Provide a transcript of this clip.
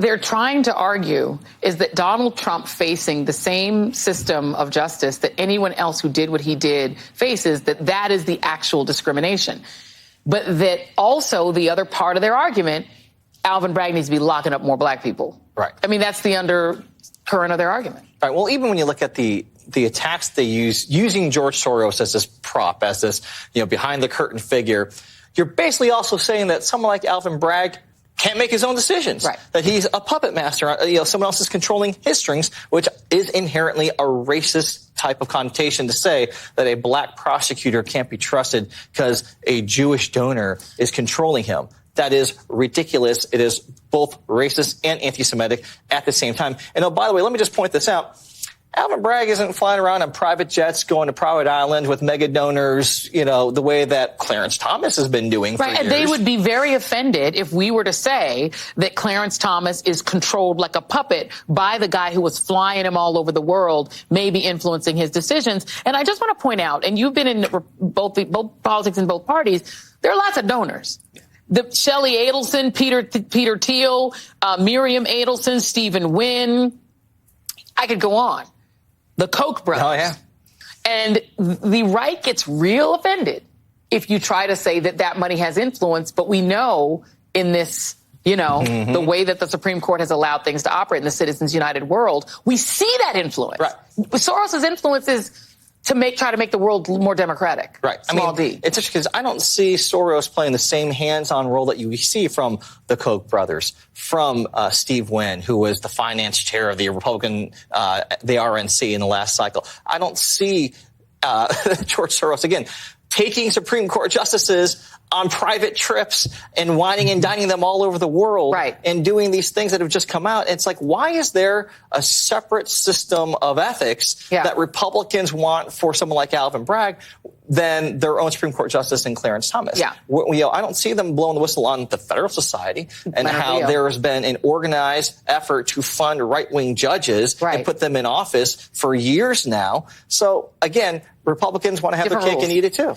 they're trying to argue is that Donald Trump facing the same system of justice that anyone else who did what he did faces, that is the actual discrimination. But that also the other part of their argument, Alvin Bragg needs to be locking up more black people. Right. I mean, that's the undercurrent of their argument. Right. Well, even when you look at the attacks they use, using George Soros as this prop, as this, behind the curtain figure, you're basically also saying that someone like Alvin Bragg can't make his own decisions. Right. That he's a puppet master. Someone else is controlling his strings, which is inherently a racist type of connotation to say that a black prosecutor can't be trusted because a Jewish donor is controlling him. That is ridiculous. It is both racist and anti-Semitic at the same time. And oh, by the way, let me just point this out. Alvin Bragg isn't flying around on private jets, going to private islands with mega donors, the way that Clarence Thomas has been doing for years. And they would be very offended if we were to say that Clarence Thomas is controlled like a puppet by the guy who was flying him all over the world, maybe influencing his decisions. And I just want to point out, and you've been in both politics in both parties, there are lots of donors. The Shelley Adelson, Peter Thiel, Miriam Adelson, Stephen Wynn. I could go on. The Koch brothers. Oh, yeah. And the right gets real offended if you try to say that money has influence. But we know in this, the way that the Supreme Court has allowed things to operate in the Citizens United world, we see that influence. Right. Soros's influence is to try to make the world more democratic. Right. Small d. It's interesting because I don't see Soros playing the same hands-on role that you see from the Koch brothers, from Steve Wynn, who was the finance chair of the Republican, the RNC in the last cycle. I don't see George Soros, again, taking Supreme Court justices on private trips and whining and dining them all over the world, right, and doing these things that have just come out. It's like, why is there a separate system of ethics that Republicans want for someone like Alvin Bragg than their own Supreme Court Justice and Clarence Thomas? Yeah. I don't see them blowing the whistle on the Federal Society and how there has been an organized effort to fund right-wing judges and put them in office for years now. So, again, Republicans want to have their cake and eat it, too.